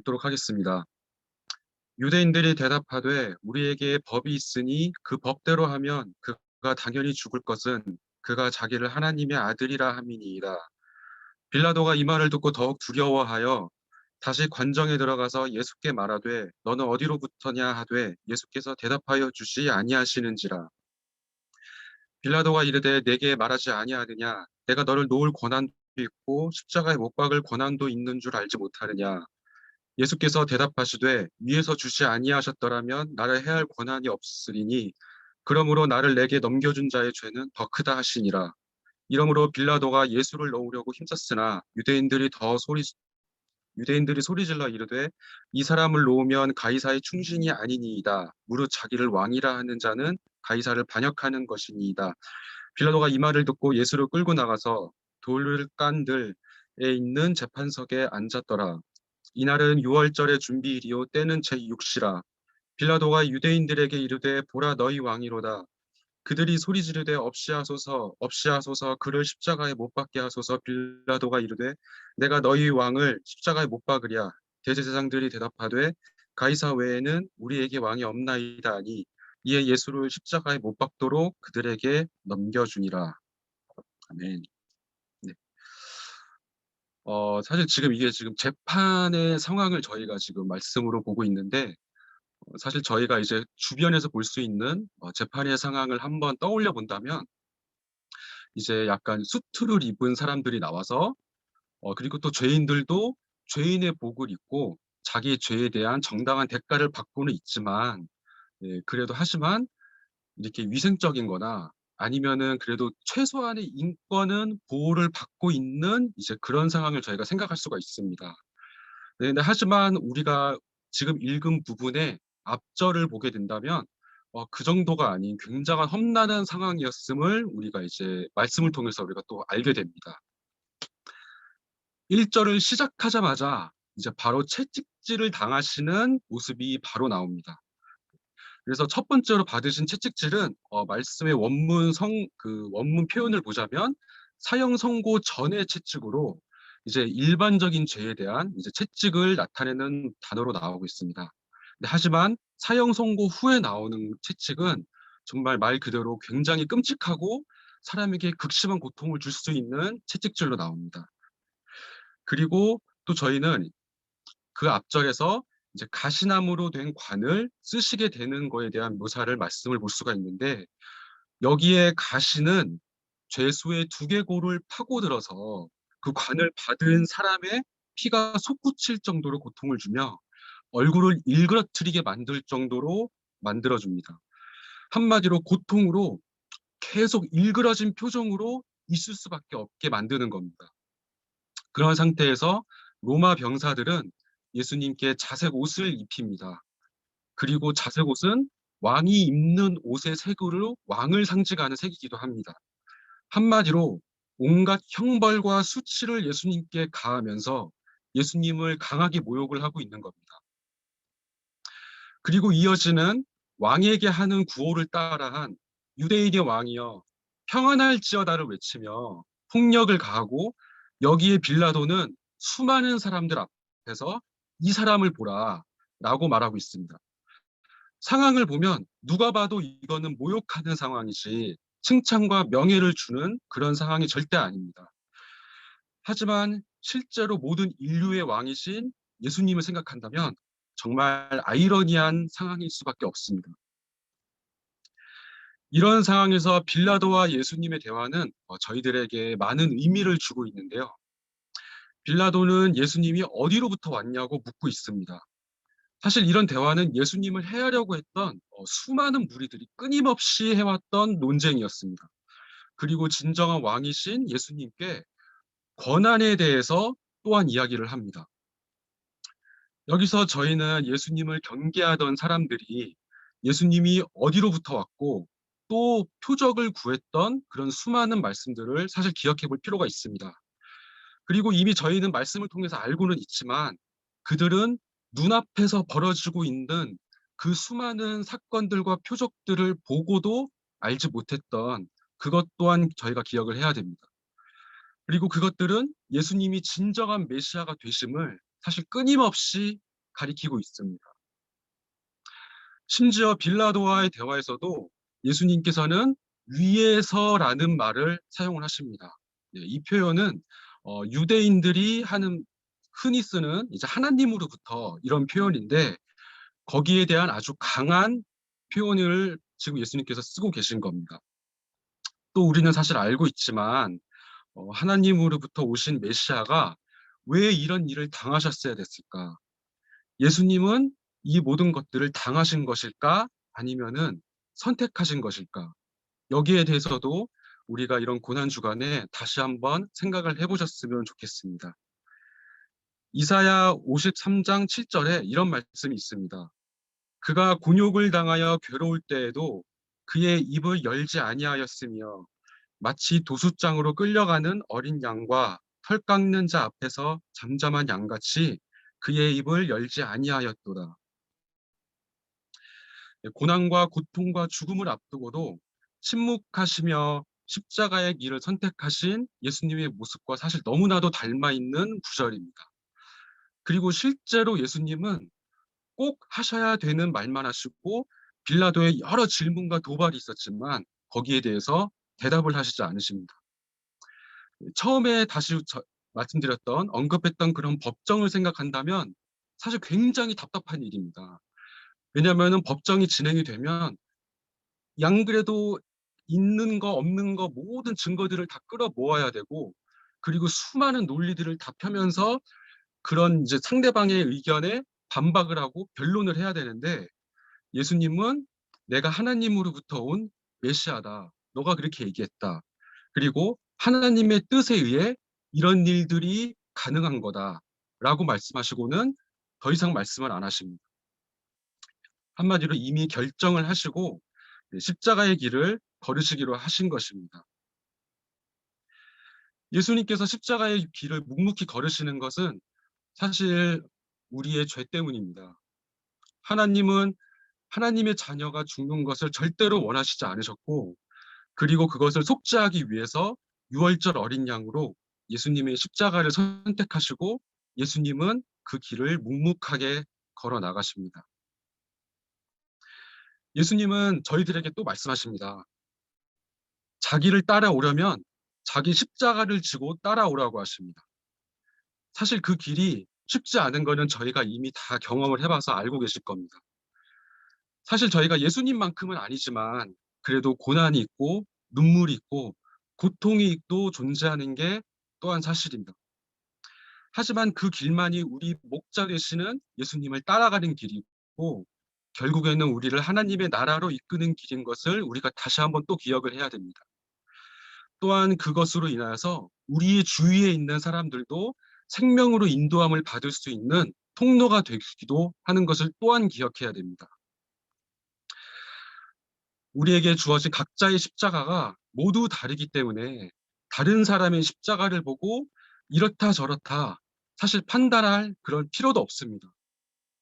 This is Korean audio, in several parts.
읽도록 하겠습니다. 유대인들이 대답하되 우리에게 법이 있으니 그 법대로 하면 그가 당연히 죽을 것은 그가 자기를 하나님의 아들이라 함이니이다. 빌라도가 이 말을 듣고 더욱 두려워하여 다시 관정에 들어가서 예수께 말하되 너는 어디로부터냐 하되 예수께서 대답하여 주시 아니하시는지라. 빌라도가 이르되 내게 말하지 아니하느냐 내가 너를 놓을 권한도 있고 십자가에 못 박을 권한도 있는 줄 알지 못하느냐. 예수께서 대답하시되 위에서 주시 아니하셨더라면 나를 해할 권한이 없으리니 그러므로 나를 내게 넘겨준 자의 죄는 더 크다 하시니라. 이러므로 빌라도가 예수를 놓으려고 힘썼으나 유대인들이 소리질러 이르되 이 사람을 놓으면 가이사의 충신이 아니니이다. 무릇 자기를 왕이라 하는 자는 가이사를 반역하는 것이니이다. 빌라도가 이 말을 듣고 예수를 끌고 나가서 돌간들에 있는 재판석에 앉았더라. 이날은 유월절의 준비일이요 때는 제6시라. 빌라도가 유대인들에게 이르되 보라 너희 왕이로다. 그들이 소리 지르되 없이하소서 없이하소서 그를 십자가에 못 박게 하소서. 빌라도가 이르되 내가 너희 왕을 십자가에 못 박으랴. 대제사장들이 대답하되 가이사 외에는 우리에게 왕이 없나이다 하니 이에 예수를 십자가에 못 박도록 그들에게 넘겨주니라. 아멘. 네. 사실 지금 이게 지금 재판의 상황을 저희가 지금 말씀으로 보고 있는데 사실 저희가 이제 주변에서 볼 수 있는 재판의 상황을 한번 떠올려 본다면 이제 약간 수트를 입은 사람들이 나와서 그리고 또 죄인들도 죄인의 복을 입고 자기 죄에 대한 정당한 대가를 받고는 있지만 예, 그래도 하지만 이렇게 위생적인 거나 아니면은 그래도 최소한의 인권은 보호를 받고 있는 이제 그런 상황을 저희가 생각할 수가 있습니다. 네, 근데 하지만 우리가 지금 읽은 부분의 앞절을 보게 된다면 그 정도가 아닌 굉장한 험난한 상황이었음을 우리가 이제 말씀을 통해서 우리가 또 알게 됩니다. 1절을 시작하자마자 이제 바로 채찍질을 당하시는 모습이 바로 나옵니다. 그래서 첫 번째로 받으신 채찍질은 말씀의 원문 표현을 보자면 사형 선고 전의 채찍으로 이제 일반적인 죄에 대한 이제 채찍을 나타내는 단어로 나오고 있습니다. 하지만 사형 선고 후에 나오는 채찍은 정말 말 그대로 굉장히 끔찍하고 사람에게 극심한 고통을 줄 수 있는 채찍질로 나옵니다. 그리고 또 저희는 그 앞절에서 이제 가시나무로 된 관을 쓰시게 되는 거에 대한 묘사를 말씀을 볼 수가 있는데 여기에 가시는 죄수의 두개골을 파고들어서 그 관을 받은 사람의 피가 솟구칠 정도로 고통을 주며 얼굴을 일그러뜨리게 만들 정도로 만들어줍니다. 한마디로 고통으로 계속 일그러진 표정으로 있을 수밖에 없게 만드는 겁니다. 그런 상태에서 로마 병사들은 예수님께 자색 옷을 입힙니다. 그리고 자색 옷은 왕이 입는 옷의 색으로 왕을 상징하는 색이기도 합니다. 한마디로 온갖 형벌과 수치를 예수님께 가하면서 예수님을 강하게 모욕을 하고 있는 겁니다. 그리고 이어지는 왕에게 하는 구호를 따라한 유대인의 왕이여 평안할지어다를 외치며 폭력을 가하고 여기에 빌라도는 수많은 사람들 앞에서 이 사람을 보라 라고 말하고 있습니다. 상황을 보면 누가 봐도 이거는 모욕하는 상황이지 칭찬과 명예를 주는 그런 상황이 절대 아닙니다. 하지만 실제로 모든 인류의 왕이신 예수님을 생각한다면 정말 아이러니한 상황일 수밖에 없습니다. 이런 상황에서 빌라도와 예수님의 대화는 저희들에게 많은 의미를 주고 있는데요. 빌라도는 예수님이 어디로부터 왔냐고 묻고 있습니다. 사실 이런 대화는 예수님을 해하려고 했던 수많은 무리들이 끊임없이 해왔던 논쟁이었습니다. 그리고 진정한 왕이신 예수님께 권한에 대해서 또한 이야기를 합니다. 여기서 저희는 예수님을 경계하던 사람들이 예수님이 어디로부터 왔고 또 표적을 구했던 그런 수많은 말씀들을 사실 기억해 볼 필요가 있습니다. 그리고 이미 저희는 말씀을 통해서 알고는 있지만 그들은 눈앞에서 벌어지고 있는 그 수많은 사건들과 표적들을 보고도 알지 못했던 그것 또한 저희가 기억을 해야 됩니다. 그리고 그것들은 예수님이 진정한 메시아가 되심을 사실 끊임없이 가리키고 있습니다. 심지어 빌라도와의 대화에서도 예수님께서는 위에서라는 말을 사용을 하십니다. 네, 이 표현은 유대인들이 흔히 쓰는 이제 하나님으로부터 이런 표현인데 거기에 대한 아주 강한 표현을 지금 예수님께서 쓰고 계신 겁니다. 또 우리는 사실 알고 있지만 하나님으로부터 오신 메시아가 왜 이런 일을 당하셨어야 됐을까? 예수님은 이 모든 것들을 당하신 것일까? 아니면은 선택하신 것일까? 여기에 대해서도 우리가 이런 고난 주간에 다시 한번 생각을 해보셨으면 좋겠습니다. 이사야 53장 7절에 이런 말씀이 있습니다. 그가 곤욕을 당하여 괴로울 때에도 그의 입을 열지 아니하였으며 마치 도수장으로 끌려가는 어린 양과 털 깎는 자 앞에서 잠잠한 양같이 그의 입을 열지 아니하였도다. 고난과 고통과 죽음을 앞두고도 침묵하시며 십자가의 길을 선택하신 예수님의 모습과 사실 너무나도 닮아 있는 구절입니다. 그리고 실제로 예수님은 꼭 하셔야 되는 말만 하시고 빌라도의 여러 질문과 도발이 있었지만 거기에 대해서 대답을 하시지 않으십니다. 처음에 다시 말씀드렸던 언급했던 그런 법정을 생각한다면 사실 굉장히 답답한 일입니다. 왜냐하면 법정이 진행이 되면 양 그래도 있는 거 없는 거 모든 증거들을 다 끌어 모아야 되고 그리고 수많은 논리들을 다 펴면서 그런 이제 상대방의 의견에 반박을 하고 변론을 해야 되는데 예수님은 내가 하나님으로부터 온 메시아다. 너가 그렇게 얘기했다. 그리고 하나님의 뜻에 의해 이런 일들이 가능한 거다. 라고 말씀하시고는 더 이상 말씀을 안 하십니다. 한마디로 이미 결정을 하시고 십자가의 길을 걸으시기로 하신 것입니다. 예수님께서 십자가의 길을 묵묵히 걸으시는 것은 사실 우리의 죄 때문입니다. 하나님은 하나님의 자녀가 죽는 것을 절대로 원하시지 않으셨고 그리고 그것을 속죄하기 위해서 유월절 어린 양으로 예수님의 십자가를 선택하시고 예수님은 그 길을 묵묵하게 걸어 나가십니다. 예수님은 저희들에게 또 말씀하십니다. 자기를 따라오려면 자기 십자가를 지고 따라오라고 하십니다. 사실 그 길이 쉽지 않은 거는 저희가 이미 다 경험을 해봐서 알고 계실 겁니다. 사실 저희가 예수님만큼은 아니지만 그래도 고난이 있고 눈물이 있고 고통이 또 존재하는 게 또한 사실입니다. 하지만 그 길만이 우리 목자 되시는 예수님을 따라가는 길이고 결국에는 우리를 하나님의 나라로 이끄는 길인 것을 우리가 다시 한번 또 기억을 해야 됩니다. 또한 그것으로 인하여서 우리의 주위에 있는 사람들도 생명으로 인도함을 받을 수 있는 통로가 되기도 하는 것을 또한 기억해야 됩니다. 우리에게 주어진 각자의 십자가가 모두 다르기 때문에 다른 사람의 십자가를 보고 이렇다 저렇다 사실 판단할 그런 필요도 없습니다.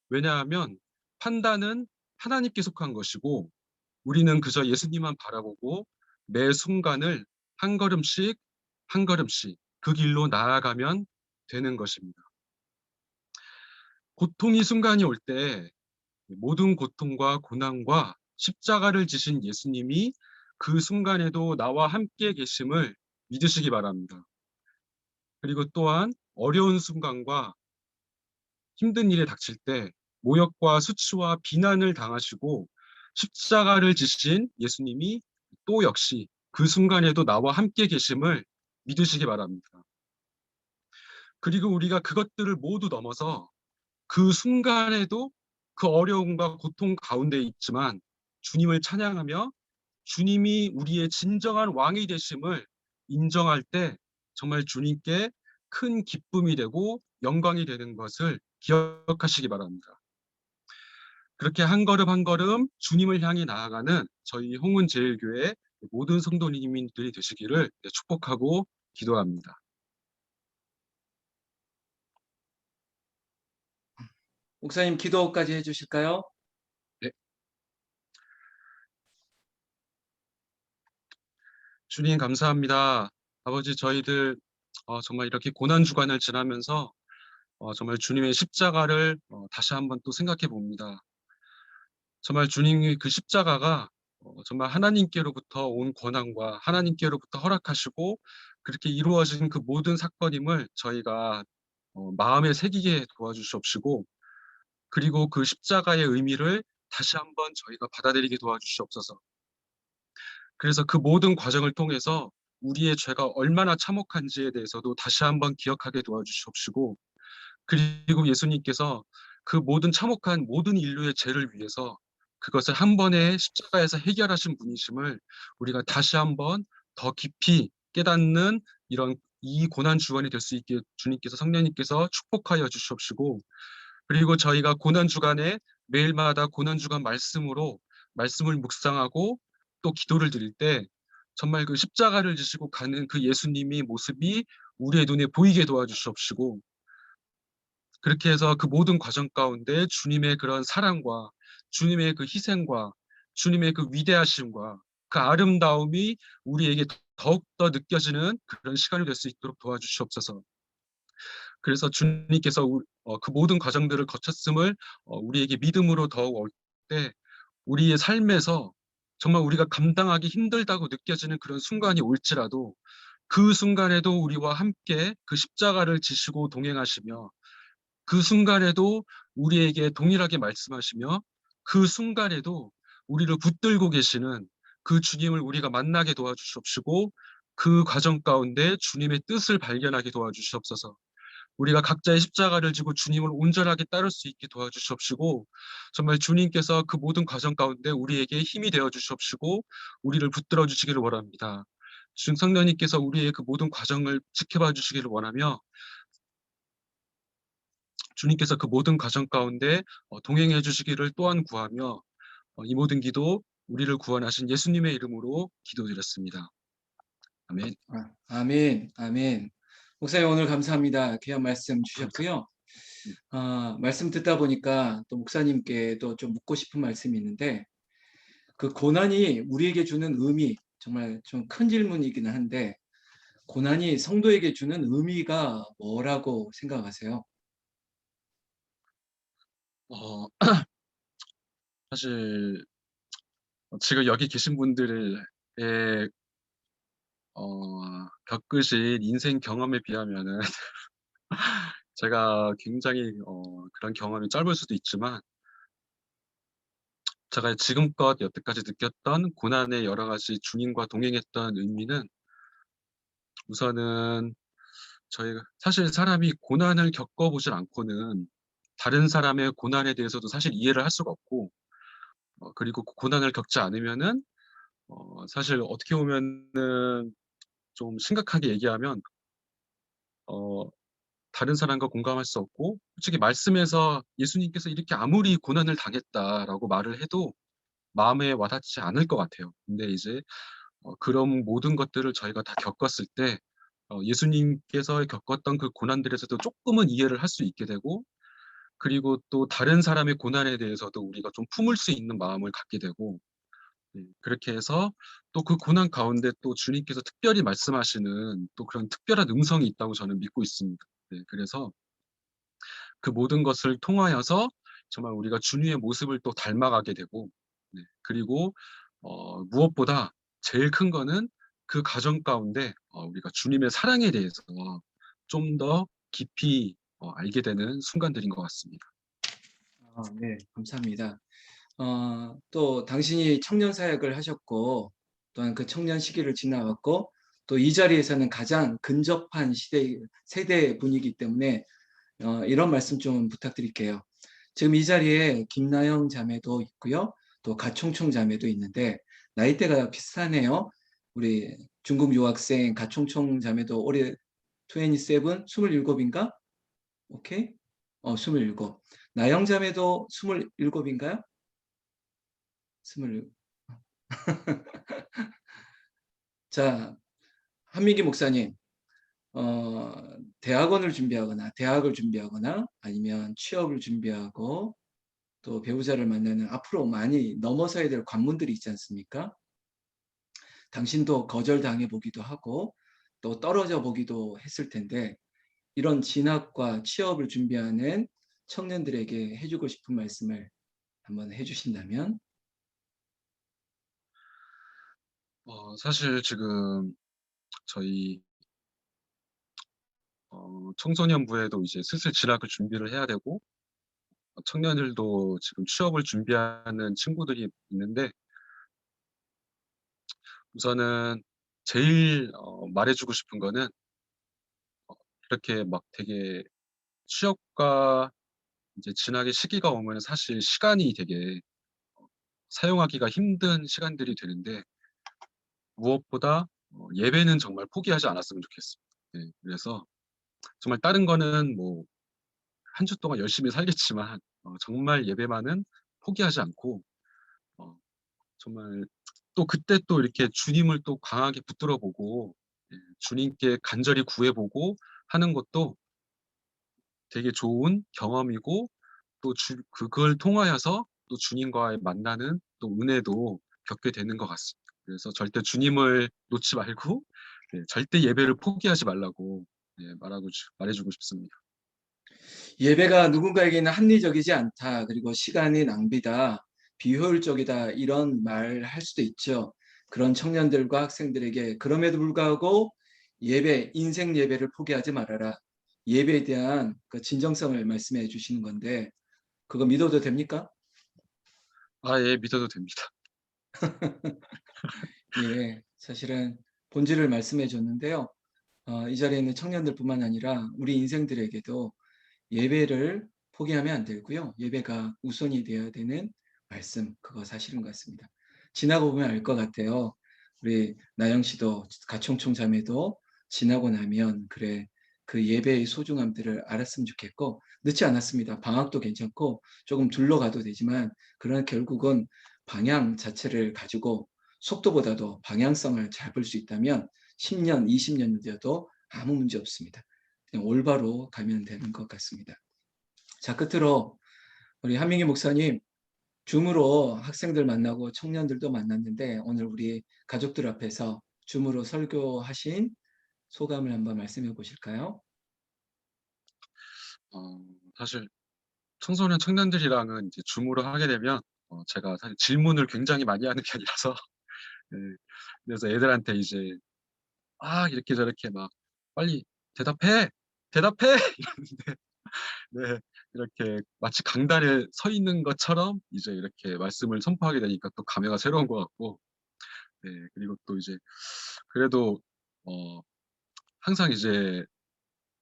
왜냐하면 판단은 하나님께 속한 것이고 우리는 그저 예수님만 바라보고 매 순간을 한 걸음씩 한 걸음씩 그 길로 나아가면 되는 것입니다. 고통이 순간이 올 때 모든 고통과 고난과 십자가를 지신 예수님이 그 순간에도 나와 함께 계심을 믿으시기 바랍니다. 그리고 또한 어려운 순간과 힘든 일에 닥칠 때 모욕과 수치와 비난을 당하시고 십자가를 지신 예수님이 또 역시 그 순간에도 나와 함께 계심을 믿으시기 바랍니다. 그리고 우리가 그것들을 모두 넘어서 그 순간에도 그 어려움과 고통 가운데 있지만 주님을 찬양하며 주님이 우리의 진정한 왕이 되심을 인정할 때 정말 주님께 큰 기쁨이 되고 영광이 되는 것을 기억하시기 바랍니다. 그렇게 한 걸음 한 걸음 주님을 향해 나아가는 저희 홍은제일교회 모든 성도님들이 되시기를 축복하고 기도합니다. 목사님 기도까지 해주실까요? 네. 주님 감사합니다. 아버지 저희들 정말 이렇게 고난 주간을 지나면서 정말 주님의 십자가를 다시 한번 또 생각해 봅니다. 정말 주님의 그 십자가가 정말 하나님께로부터 온 권한과 하나님께로부터 허락하시고 그렇게 이루어진 그 모든 사건임을 저희가 마음에 새기게 도와주시옵시고, 그리고 그 십자가의 의미를 다시 한번 저희가 받아들이게 도와주시옵소서. 그래서 그 모든 과정을 통해서 우리의 죄가 얼마나 참혹한지에 대해서도 다시 한번 기억하게 도와주시옵시고, 그리고 예수님께서 그 모든 참혹한 모든 인류의 죄를 위해서 그것을 한 번에 십자가에서 해결하신 분이심을 우리가 다시 한번 더 깊이 깨닫는 이런 이 고난 주간이 될 수 있게 주님께서 성령님께서 축복하여 주시옵시고, 그리고 저희가 고난 주간에 매일마다 고난 주간 말씀으로 말씀을 묵상하고 또 기도를 드릴 때 정말 그 십자가를 지시고 가는 그 예수님의 모습이 우리의 눈에 보이게 도와주시옵시고, 그렇게 해서 그 모든 과정 가운데 주님의 그런 사랑과 주님의 그 희생과 주님의 그 위대하심과 그 아름다움이 우리에게 더욱더 느껴지는 그런 시간이 될 수 있도록 도와주시옵소서. 그래서 주님께서 그 모든 과정들을 거쳤음을 우리에게 믿음으로 더욱 올 때 우리의 삶에서 정말 우리가 감당하기 힘들다고 느껴지는 그런 순간이 올지라도 그 순간에도 우리와 함께 그 십자가를 지시고 동행하시며 그 순간에도 우리에게 동일하게 말씀하시며 그 순간에도 우리를 붙들고 계시는 그 주님을 우리가 만나게 도와주시옵시고, 그 과정 가운데 주님의 뜻을 발견하게 도와주시옵소서. 우리가 각자의 십자가를 지고 주님을 온전하게 따를 수 있게 도와주시옵시고, 정말 주님께서 그 모든 과정 가운데 우리에게 힘이 되어 주시옵시고 우리를 붙들어 주시기를 원합니다. 주님 성령님께서 우리의 그 모든 과정을 지켜봐 주시기를 원하며, 주님께서 그 모든 과정 가운데 동행해 주시기를 또한 구하며, 이 모든 기도 우리를 구원하신 예수님의 이름으로 기도드렸습니다. 아멘. 아멘, 아멘. 목사님 오늘 감사합니다. 귀한 말씀 감사. 주셨고요. 네. 말씀 듣다 보니까 또 목사님께도 좀 묻고 싶은 말씀이 있는데, 그 고난이 우리에게 주는 의미, 정말 좀 큰 질문이기는 한데, 고난이 성도에게 주는 의미가 뭐라고 생각하세요? 어, 사실 지금 여기 계신 분들의 겪으신 인생 경험에 비하면은 제가 굉장히 그런 경험이 짧을 수도 있지만, 제가 지금껏 여태까지 느꼈던 고난의 여러 가지 주님과 동행했던 의미는, 우선은 저희가 사실 사람이 고난을 겪어보질 않고는 다른 사람의 고난에 대해서도 사실 이해를 할 수가 없고, 그리고 그 고난을 겪지 않으면은 사실 어떻게 보면은 좀 심각하게 얘기하면 어 다른 사람과 공감할 수 없고, 솔직히 말씀에서 예수님께서 이렇게 아무리 고난을 당했다라고 말을 해도 마음에 와닿지 않을 것 같아요. 근데 이제 그런 모든 것들을 저희가 다 겪었을 때 예수님께서 겪었던 그 고난들에서도 쪼끔은 이해를 할 수 있게 되고, 그리고 또 다른 사람의 고난에 대해서도 우리가 좀 품을 수 있는 마음을 갖게 되고, 그렇게 해서 또 그 고난 가운데 또 주님께서 특별히 말씀하시는 또 그런 특별한 음성이 있다고 저는 믿고 있습니다. 네, 그래서 그 모든 것을 통하여서 정말 우리가 주님의 모습을 또 닮아가게 되고, 네, 그리고 무엇보다 제일 큰 거는 그 과정 가운데 우리가 주님의 사랑에 대해서 좀 더 깊이 알게 되는 순간들인 것 같습니다. 네, 감사합니다. 또 당신이 청년 사역을 하셨고, 또한 그 청년 시기를 지나갔고, 또 이 자리에서는 가장 근접한 세대 분이기 때문에 이런 말씀 좀 부탁드릴게요. 지금 이 자리에 김나영 자매도 있고요. 또 가총총 자매도 있는데 나이대가 비슷하네요. 우리 중국 유학생 가총총 자매도 올해 27, 27인가? 오케이? 27. 나영 자매도 27인가요? 27. 자, 한민기 목사님, 어, 대학을 준비하거나 아니면 취업을 준비하고 또 배우자를 만나는 앞으로 많이 넘어서야 될 관문들이 있지 않습니까? 당신도 거절당해 보기도 하고 또 떨어져 보기도 했을 텐데 이런 진학과 취업을 준비하는 청년들에게 해주고 싶은 말씀을 한번 해주신다면? 사실 지금 저희 청소년부에도 이제 슬슬 진학을 준비를 해야 되고 청년들도 지금 취업을 준비하는 친구들이 있는데 우선은 제일 말해주고 싶은 거는 이렇게 막 되게 취업과 이제 진학의 시기가 오면 사실 시간이 되게 사용하기가 힘든 시간들이 되는데 무엇보다 예배는 정말 포기하지 않았으면 좋겠습니다. 네, 그래서 정말 다른 거는 뭐 한 주 동안 열심히 살겠지만 정말 예배만은 포기하지 않고 어, 정말 또 그때 또 이렇게 주님을 또 강하게 붙들어 보고 예, 주님께 간절히 구해보고 하는 것도 되게 좋은 경험이고 또 그걸 통하여서 또 주님과의 만나는 또 은혜도 겪게 되는 것 같습니다. 그래서 절대 주님을 놓지 말고 네, 절대 예배를 포기하지 말라고 네, 말해주고 싶습니다. 예배가 누군가에게는 합리적이지 않다. 그리고 시간이 낭비다. 비효율적이다. 이런 말 할 수도 있죠. 그런 청년들과 학생들에게 그럼에도 불구하고 예배, 인생 예배를 포기하지 말아라. 예배에 대한 그 진정성을 말씀해 주시는 건데 그거 믿어도 됩니까? 아, 예, 믿어도 됩니다. 예, 사실은 본질을 말씀해 줬는데요. 이 자리에 있는 청년들뿐만 아니라 우리 인생들에게도 예배를 포기하면 안 되고요. 예배가 우선이 되어야 되는 말씀, 그거 사실인 것 같습니다. 지나고 보면 알 것 같아요. 우리 나영 씨도 가총총 자매도 지나고 나면 그래 그 예배의 소중함들을 알았으면 좋겠고 늦지 않았습니다. 방학도 괜찮고 조금 둘러가도 되지만 그러나 결국은 방향 자체를 가지고 속도보다도 방향성을 잡을 수 있다면 10년, 20년 되어도 아무 문제 없습니다. 그냥 올바로 가면 되는 것 같습니다. 자, 끝으로 우리 한민기 목사님, 줌으로 학생들 만나고 청년들도 만났는데 오늘 우리 가족들 앞에서 줌으로 설교하신 소감을 한번 말씀해 보실까요? 어, 사실 청소년 청년들이랑은 이제 줌으로 하게 되면 제가 사실 질문을 굉장히 많이 하는 편이라서 네, 그래서 애들한테 이제 이렇게 저렇게 막 빨리 대답해 대답해 이러는데 네, 이렇게 마치 강단에 서 있는 것처럼 이제 이렇게 말씀을 선포하게 되니까 또 감회가 새로운 것 같고 네, 그리고 또 이제 그래도 어, 항상 이제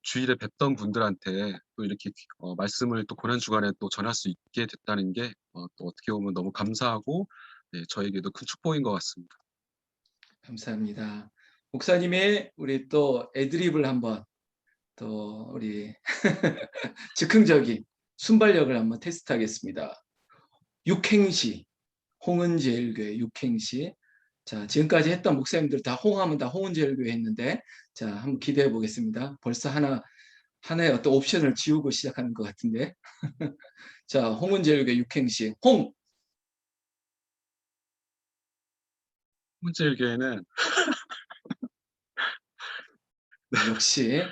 주일에 뵙던 분들한테 또 이렇게 말씀을 또 고난주간에 또 전할 수 있게 됐다는 게 또 어떻게 보면 너무 감사하고 네, 저에게도 큰 축복인 것 같습니다. 감사합니다. 목사님의 우리 또 애드립을 한번 또 우리 즉흥적인 순발력을 한번 테스트하겠습니다. 육행시, 홍은제일교회 육행시. 자, 지금까지 했던 목사님들 다 홍하면 다 홍은제일교회 했는데, 자, 한번 기대해 보겠습니다. 벌써 하나의 어떤 옵션을 지우고 시작하는 것 같은데. 자, 홍은제일교회 육행시. 홍! 혼자일기에는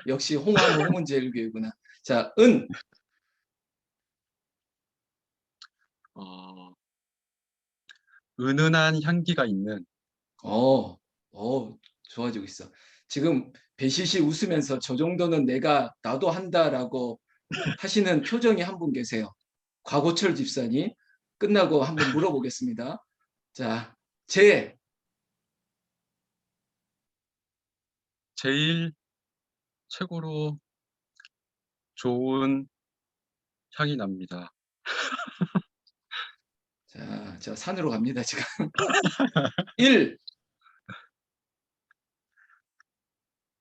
역시 홍하면 홍은제일교회구나. 자, 은! 어, 은은한 향기가 있는 어, 좋아지고 있어. 지금 배시시 웃으면서 저 정도는 나도 한다라고 하시는 표정이 한 분 계세요. 곽호철 집사님. 끝나고 한번 물어보겠습니다. 자, 제일 최고로 좋은 향이 납니다. 자, 저 산으로 갑니다, 지금. 1,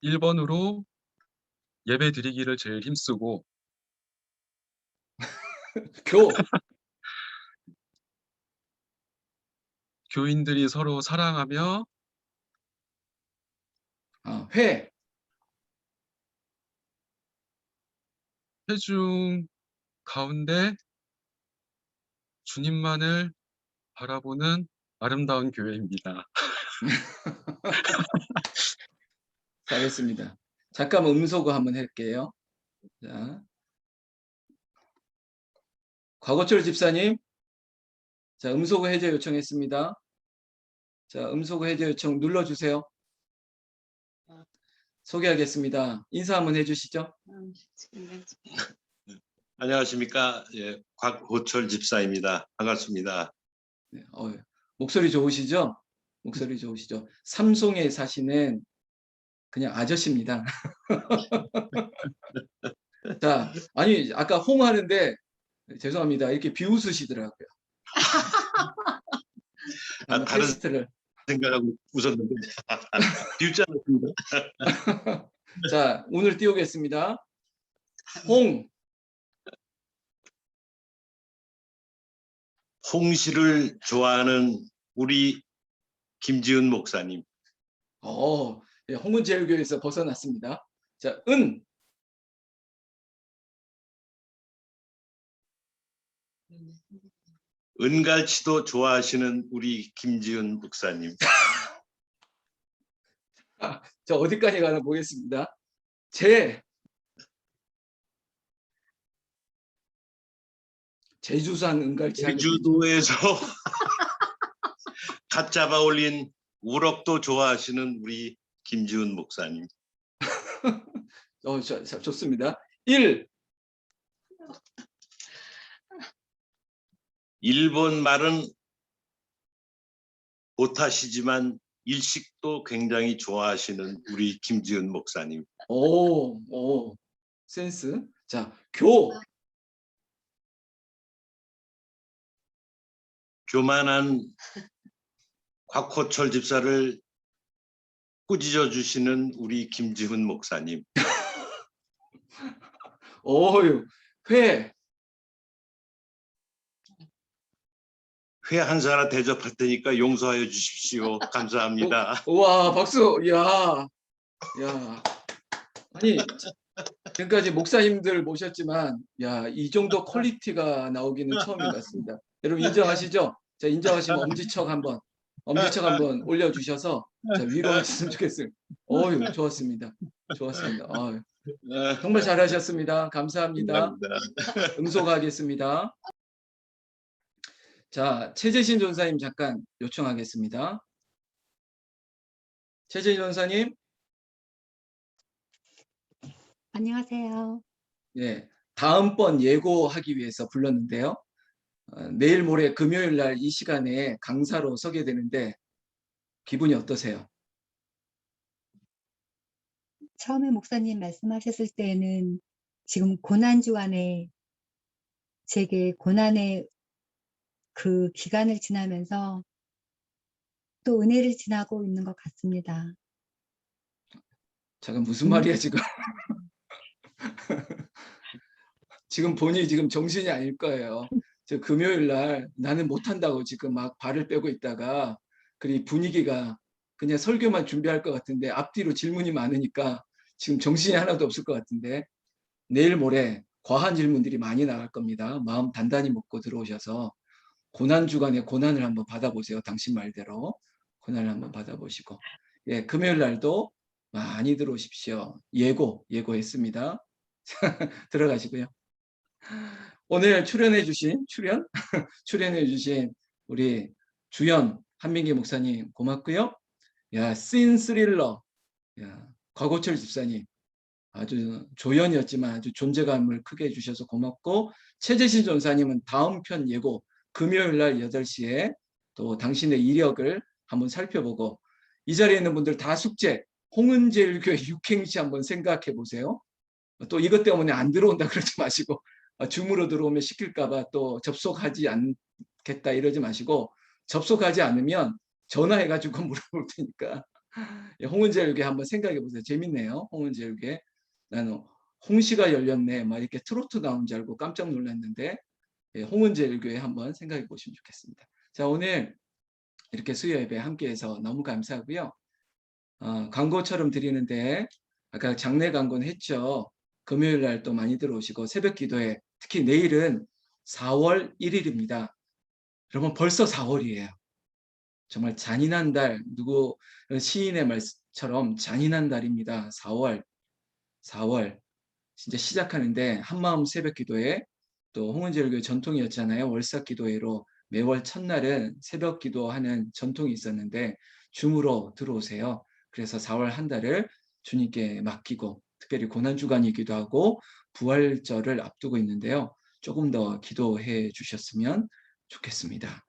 1번으로 예배 드리기를 제일 힘쓰고 교, 교인들이 서로 사랑하며 회, 회중 가운데 주님만을 바라보는 아름다운 교회입니다. 알겠습니다. 잠깐만 음소거 한번 할게요. 자, 곽호철 집사님, 자, 음소거 해제 요청했습니다. 자, 음소거 해제 요청 눌러주세요. 소개하겠습니다. 인사 한번 해주시죠. 안녕하십니까. 예, 곽호철 집사입니다. 반갑습니다. 네, 목소리 좋으시죠? 목소리 좋으시죠? 삼송에 사시는 그냥 아저씨입니다. 자, 아니 아까 홍하는데 죄송합니다. 이렇게 비웃으시더라고요. 한번 다른 테스트를. 생각하고 웃었는데 비웃지 않았습니다. 자, 오늘 띄우겠습니다. 홍, 홍시를 좋아하는 우리 김지은 목사님. 예, 홍은 제일교회에서 벗어났습니다. 자, 은, 은갈치도 좋아하시는 우리 김지은 목사님. 자, 어디까지 가나 보겠습니다. 제, 제주산 은갈치 하겠습니다. 제주도에서 갓 잡아 올린 우럭도 좋아하시는 우리 김지은 목사님. 좋습니다. 1, 일본 말은 못하시지만 일식도 굉장히 좋아하시는 우리 김지은 목사님. 오, 센스. 자, 교, 교만한 곽호철 집사를 꾸짖어 주시는 우리 김지훈 목사님. 회, 회 한 사람 대접할 테니까 용서하여 주십시오. 감사합니다. 우와, 박수. 야. 아니, 지금까지 목사님들 모셨지만, 야, 이 정도 퀄리티가 나오기는 처음인 것 같습니다. 여러분 인정하시죠? 자, 인정하시면 엄지척 한번 올려주셔서 자, 위로하셨으면 좋겠어요. 좋았습니다. 정말 잘하셨습니다. 감사합니다. 음소거하겠습니다. 자, 최재신 전사님 잠깐 요청하겠습니다. 최재신 전사님. 안녕하세요. 네, 다음번 예고하기 위해서 불렀는데요. 내일 모레 금요일 날 이 시간에 강사로 서게 되는데 기분이 어떠세요? 처음에 목사님 말씀하셨을 때는 지금 고난주 안에 제게 고난의 그 기간을 지나면서 또 은혜를 지나고 있는 것 같습니다. 잠깐 무슨 말이야 지금? 지금 본인이 지금 정신이 아닐 거예요. 저 금요일 날 나는 못한다고 지금 막 발을 빼고 있다가 그리 분위기가 그냥 설교만 준비할 것 같은데 앞뒤로 질문이 많으니까 지금 정신이 하나도 없을 것 같은데 내일 모레 과한 질문들이 많이 나갈 겁니다. 마음 단단히 먹고 들어오셔서 고난 주간에 고난을 한번 받아보세요. 당신 말대로 고난을 한번 받아보시고 예, 금요일 날도 많이 들어오십시오. 예고했습니다. 들어가시고요. 오늘 출연해 주신 우리 주연 한민기 목사님 고맙고요. 야, 씬 스릴러 곽호철 집사님 아주 조연이었지만 아주 존재감을 크게 해주셔서 고맙고 최재신 전사님은 다음 편 예고 금요일 날 8시에 또 당신의 이력을 한번 살펴보고 이 자리에 있는 분들 다 숙제 홍은제일교회 육행시 한번 생각해 보세요. 또 이것 때문에 안 들어온다 그러지 마시고 줌으로 들어오면 시킬까봐 또 접속하지 않겠다 이러지 마시고 접속하지 않으면 전화해가지고 물어볼 테니까 홍은제일교회 한번 생각해 보세요. 재밌네요. 홍은제일교회. 나는 홍시가 열렸네 막 이렇게 트로트 나온 줄 알고 깜짝 놀랐는데 홍은제일교회 한번 생각해 보시면 좋겠습니다. 자, 오늘 이렇게 수요 예배 함께해서 너무 감사하고요. 광고처럼 드리는데 아까 장례 광고는 했죠. 금요일 날 또 많이 들어오시고 새벽 기도에 특히 내일은 4월 1일입니다. 여러분 벌써 4월이에요. 정말 잔인한 달, 누구 시인의 말처럼 잔인한 달입니다. 4월. 진짜 시작하는데 한마음 새벽기도회 또 홍은절교회 전통이었잖아요. 월삭기도회로 매월 첫날은 새벽 기도하는 전통이 있었는데 줌으로 들어오세요. 그래서 4월 한 달을 주님께 맡기고 특별히 고난주간이기도 하고 부활절을 앞두고 있는데요. 조금 더 기도해 주셨으면 좋겠습니다.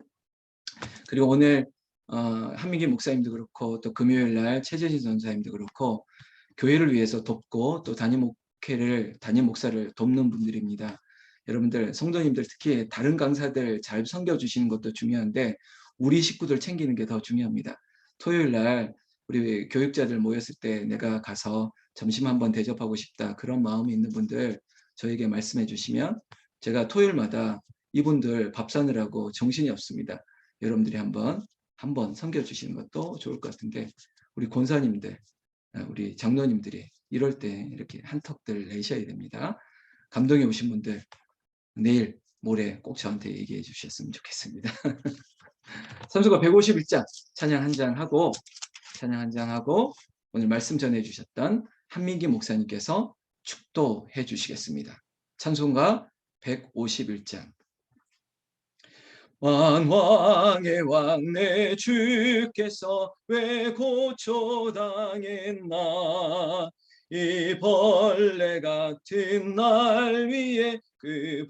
그리고 오늘 한민기 목사님도 그렇고 또 금요일 날 최재진 전사님도 그렇고 교회를 위해서 돕고 또 담임 목사를 돕는 분들입니다. 여러분들 성도님들 특히 다른 강사들 잘 섬겨주시는 것도 중요한데 우리 식구들 챙기는 게 더 중요합니다. 토요일 날 우리 교육자들 모였을 때 내가 가서 점심 한번 대접하고 싶다 그런 마음이 있는 분들 저에게 말씀해 주시면 제가 토요일마다 이분들 밥 사느라고 정신이 없습니다. 여러분들이 한번 섬겨주시는 것도 좋을 것 같은데 우리 권사님들 우리 장로님들이 이럴 때 이렇게 한턱들 내셔야 됩니다. 감동이 오신 분들 내일 모레 꼭 저한테 얘기해 주셨으면 좋겠습니다. 삼수가 151장 찬양 한 장 하고 오늘 말씀 전해 주셨던 한민기 목사님께서 축도해 주시겠습니다. 찬송가 151장 만왕의 왕 내 주께서 왜 고초당했나 이 벌레 같은 날 위에 그